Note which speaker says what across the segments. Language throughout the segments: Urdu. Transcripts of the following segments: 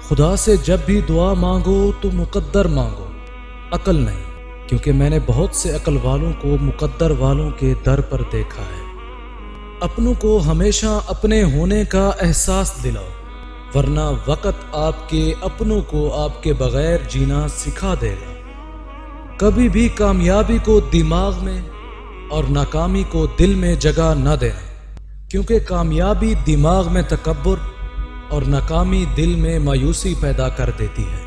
Speaker 1: خدا سے جب بھی دعا مانگو تو مقدر مانگو، عقل نہیں، کیونکہ میں نے بہت سے عقل والوں کو مقدر والوں کے در پر دیکھا ہے۔ اپنوں کو ہمیشہ اپنے ہونے کا احساس دلاؤ، ورنہ وقت آپ کے اپنوں کو آپ کے بغیر جینا سکھا دے گا۔ کبھی بھی کامیابی کو دماغ میں اور ناکامی کو دل میں جگہ نہ دینا، کیونکہ کامیابی دماغ میں تکبر اور ناکامی دل میں مایوسی پیدا کر دیتی ہے۔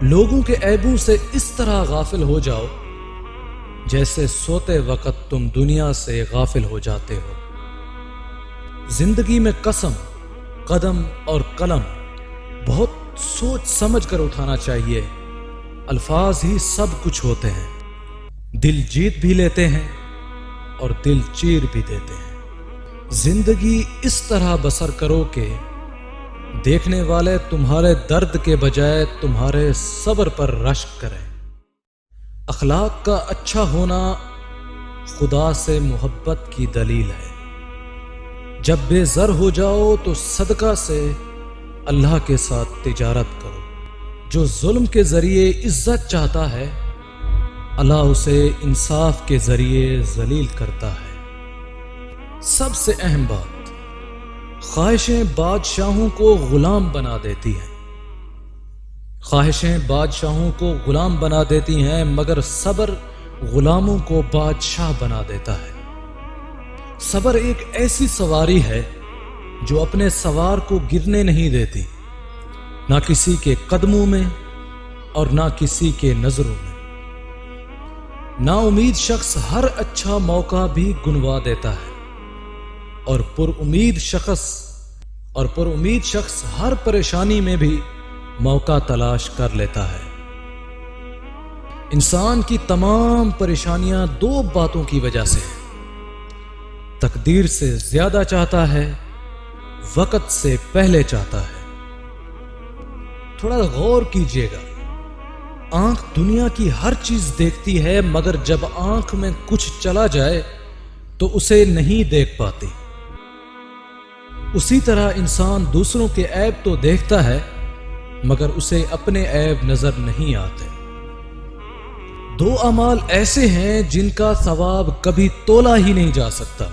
Speaker 1: لوگوں کے عیبوں سے اس طرح غافل ہو جاؤ جیسے سوتے وقت تم دنیا سے غافل ہو جاتے ہو۔ زندگی میں قسم، قدم اور قلم بہت سوچ سمجھ کر اٹھانا چاہیے۔ الفاظ ہی سب کچھ ہوتے ہیں، دل جیت بھی لیتے ہیں اور دل چیر بھی دیتے ہیں۔ زندگی اس طرح بسر کرو کہ دیکھنے والے تمہارے درد کے بجائے تمہارے صبر پر رشک کریں۔ اخلاق کا اچھا ہونا خدا سے محبت کی دلیل ہے۔ جب بے زر ہو جاؤ تو صدقہ سے اللہ کے ساتھ تجارت کرو۔ جو ظلم کے ذریعے عزت چاہتا ہے، اللہ اسے انصاف کے ذریعے ذلیل کرتا ہے۔ سب سے اہم بات، خواہشیں بادشاہوں کو غلام بنا دیتی ہیں۔ خواہشیں بادشاہوں کو غلام بنا دیتی ہیں، مگر صبر غلاموں کو بادشاہ بنا دیتا ہے۔ صبر ایک ایسی سواری ہے جو اپنے سوار کو گرنے نہیں دیتی، نہ کسی کے قدموں میں اور نہ کسی کے نظروں میں۔ نا امید شخص ہر اچھا موقع بھی گنوا دیتا ہے، اور پر امید شخص ہر پریشانی میں بھی موقع تلاش کر لیتا ہے۔ انسان کی تمام پریشانیاں دو باتوں کی وجہ سے ہیں۔ تقدیر سے زیادہ چاہتا ہے، وقت سے پہلے چاہتا ہے۔ تھوڑا غور کیجئے گا، آنکھ دنیا کی ہر چیز دیکھتی ہے، مگر جب آنکھ میں کچھ چلا جائے تو اسے نہیں دیکھ پاتی۔ اسی طرح انسان دوسروں کے عیب تو دیکھتا ہے، مگر اسے اپنے عیب نظر نہیں آتے۔ دو اعمال ایسے ہیں جن کا ثواب کبھی تولا ہی نہیں جا سکتا،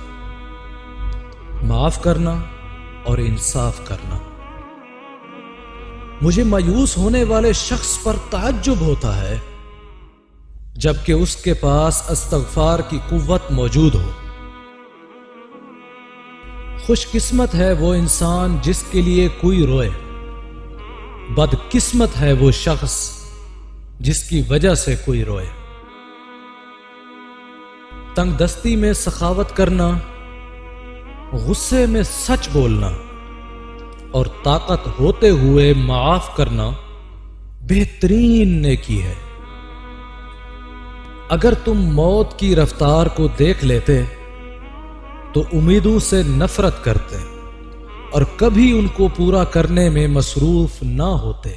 Speaker 1: معاف کرنا اور انصاف کرنا۔ مجھے مایوس ہونے والے شخص پر تعجب ہوتا ہے جبکہ اس کے پاس استغفار کی قوت موجود ہو۔ خوش قسمت ہے وہ انسان جس کے لیے کوئی روئے، بد قسمت ہے وہ شخص جس کی وجہ سے کوئی روئے۔ تنگ دستی میں سخاوت کرنا، غصے میں سچ بولنا اور طاقت ہوتے ہوئے معاف کرنا بہترین نیکی ہے۔ اگر تم موت کی رفتار کو دیکھ لیتے تو امیدوں سے نفرت کرتے اور کبھی ان کو پورا کرنے میں مصروف نہ ہوتے۔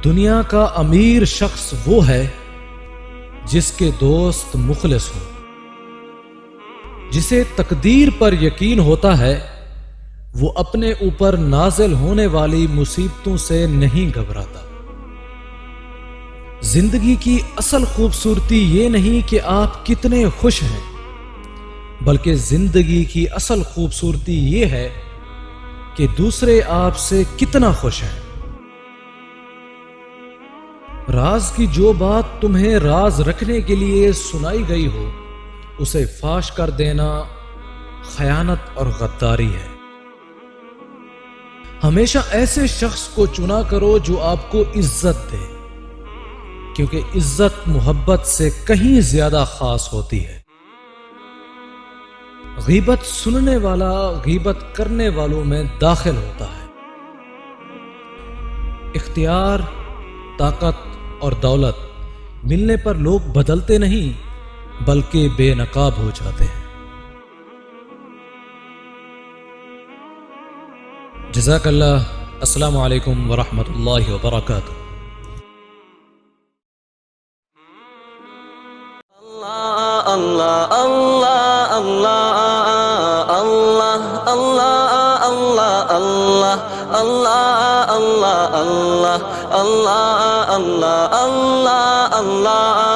Speaker 1: دنیا کا امیر شخص وہ ہے جس کے دوست مخلص ہوں، جسے تقدیر پر یقین ہوتا ہے، وہ اپنے اوپر نازل ہونے والی مصیبتوں سے نہیں گھبراتا۔ زندگی کی اصل خوبصورتی یہ نہیں کہ آپ کتنے خوش ہیں، بلکہ زندگی کی اصل خوبصورتی یہ ہے کہ دوسرے آپ سے کتنا خوش ہیں۔ راز کی جو بات تمہیں راز رکھنے کے لیے سنائی گئی ہو، اسے فاش کر دینا خیانت اور غداری ہے۔ ہمیشہ ایسے شخص کو چنا کرو جو آپ کو عزت دے، کیونکہ عزت محبت سے کہیں زیادہ خاص ہوتی ہے۔ غیبت سننے والا غیبت کرنے والوں میں داخل ہوتا ہے۔ اختیار، طاقت اور دولت ملنے پر لوگ بدلتے نہیں بلکہ بے نقاب ہو جاتے ہیں۔ جزاک اللہ۔ السلام علیکم ورحمۃ اللہ وبرکاتہ۔
Speaker 2: اللہ اللہ اللہ اللہ اللہ اللہ اللہ اللہ اللہ اللہ اللہ اللہ اللہ اللہ اللہ